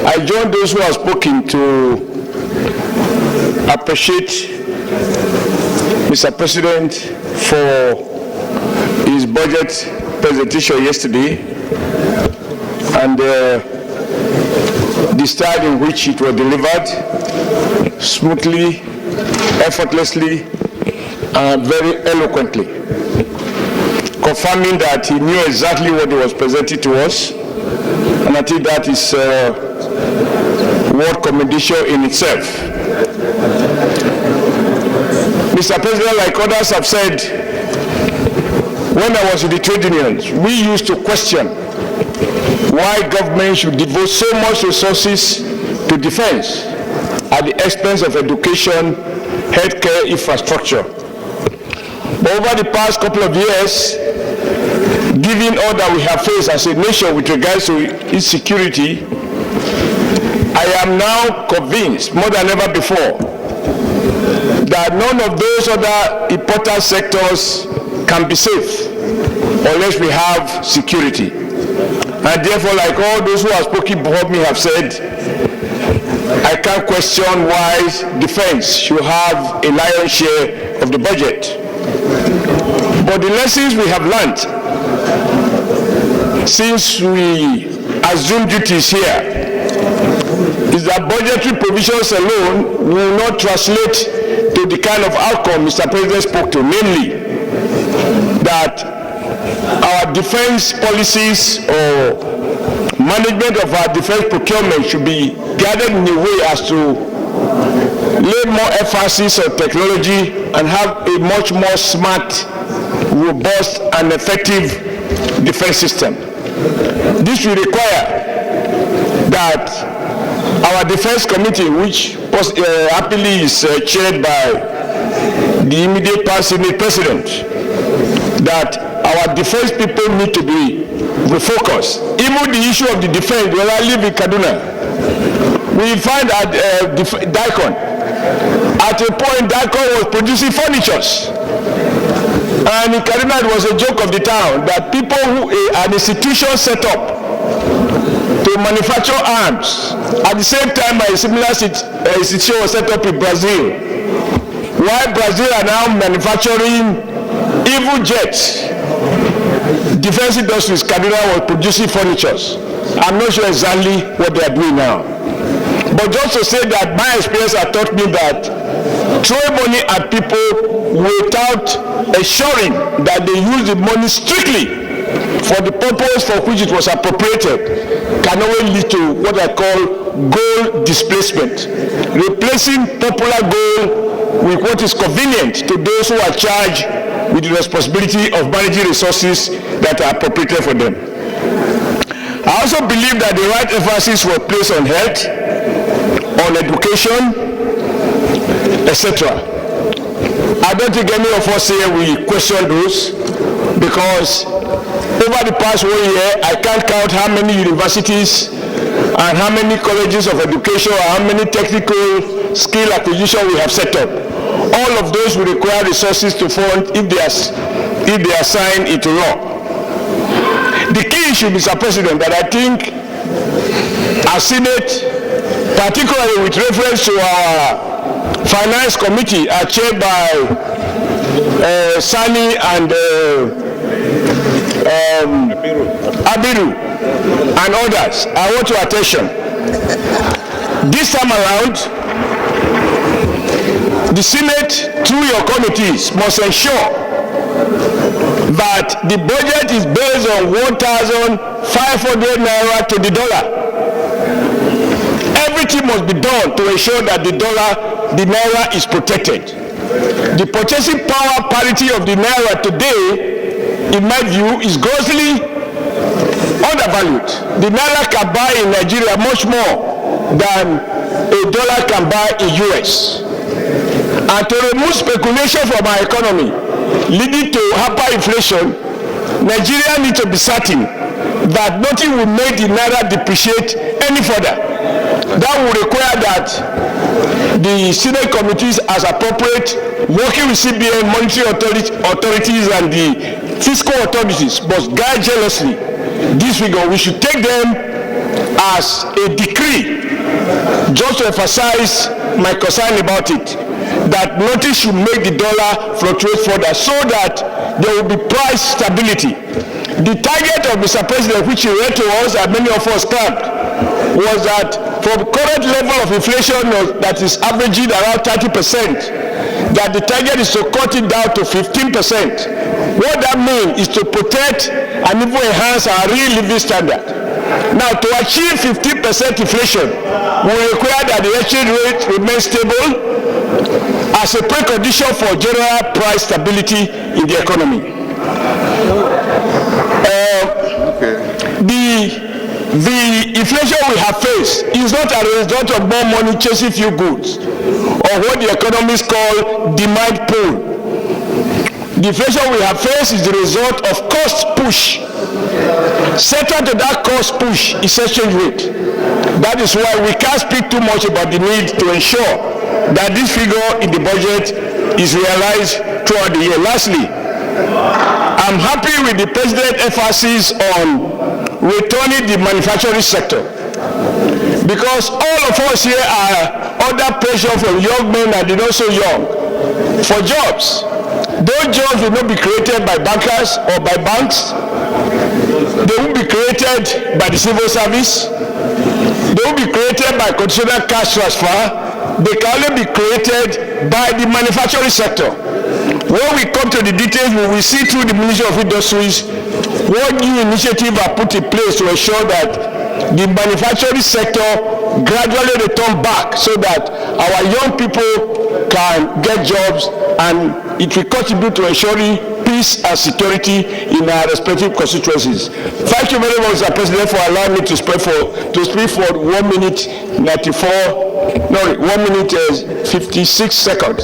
I join those who have spoken to appreciate Mr. President for his budget presentation yesterday and the style in which it was delivered, smoothly, effortlessly, and very eloquently, confirming that he knew exactly what he was presenting to us, and I think that is worth commendation in itself. Mr. President, like others have said, when I was in the trade unions, we used to question why government should devote so much resources to defense at the expense of education, healthcare, infrastructure. But over the past couple of years, given all that we have faced as a nation with regards to insecurity, I am now convinced, more than ever before, that none of those other important sectors can be safe unless we have security. And therefore, like all those who have spoken before me have said, I can't question why defense should have a lion's share of the budget. But the lessons we have learned since we assumed duties here is that budgetary provisions alone will not translate to the kind of outcome Mr. President spoke to, namely that our defense policies or management of our defense procurement should be guided in a way as to lay more emphasis on technology and have a much more smart, robust, and effective defense system. This will require that our defense committee, which happily is chaired by the immediate past Senate President, that our defense people need to be refocused. Even the issue of the defense, when I live in Kaduna, we find that Daikon, at a point Daikon was producing furnitures. And in Kaduna it was a joke of the town that people who an institution set up to manufacture arms, at the same time a similar institution was set up in Brazil. While Brazil are now manufacturing even jets, defense industries, Kaduna was producing furnitures. I'm not sure exactly what they are doing now. But just to say that my experience has taught me that throwing money at people without assuring that they use the money strictly for the purpose for which it was appropriated can only lead to what I call goal displacement, replacing popular goal with what is convenient to those who are charged with the responsibility of managing resources that are appropriated for them. I also believe that the right emphasis was placed on health, on education, etc. I don't think any of us here will question those, because over the past 1 year, I can't count how many universities and how many colleges of education or how many technical skill acquisition we have set up. All of those will require resources to fund if they are signed into law. The key issue, Mr. President, that I think our Senate, particularly with reference to our Finance Committee, are chaired by Sani and Abiru and others, I want your attention. This time around, the Senate, through your committees, must ensure that the budget is based on 1,500 naira to the dollar. Everything must be done to ensure that the naira is protected. The purchasing power parity of the naira today, in my view, is grossly undervalued. The naira can buy in Nigeria much more than a dollar can buy in US. And to remove speculation from our economy, leading to hyperinflation, Nigeria needs to be certain that nothing will make the naira depreciate any further. That will require that the Senate committees, as appropriate, working with CBN, monetary authorities and the fiscal authorities, must guide jealously this figure. We should take them as a decree just to emphasize my concern about it, that nothing should make the dollar fluctuate further so that there will be price stability. The target of Mr. President, which he read to us and many of us claimed, was that from current level of inflation that is averaging around 30%, that the target is to cut it down to 15%. What that means is to protect and even enhance our real living standard. Now, to achieve 15% inflation, we require that the exchange rate remains stable as a precondition for general price stability in the economy. The inflation we have faced is not a result of more money chasing few goods, or what the economists call demand pull. The inflation we have faced is the result of cost push. Central to that cost push is exchange rate. That is why we can't speak too much about the need to ensure that this figure in the budget is realized throughout the year. Lastly, I'm happy with the President's emphasis on returning the manufacturing sector, because all of us here are under pressure from young men and they're not so young for jobs. Those jobs will not be created by bankers or by banks. They will be created by the civil service. They will be created by conditional cash transfer. They can only be created by the manufacturing sector. When we come to the details, we will see through the Ministry of Industries what new initiatives are put in place to ensure that the manufacturing sector gradually return back so that our young people can get jobs and it will contribute to ensuring peace and security in our respective constituencies. Thank you very much, Mr. President, for allowing me to speak for 1 minute 56 seconds.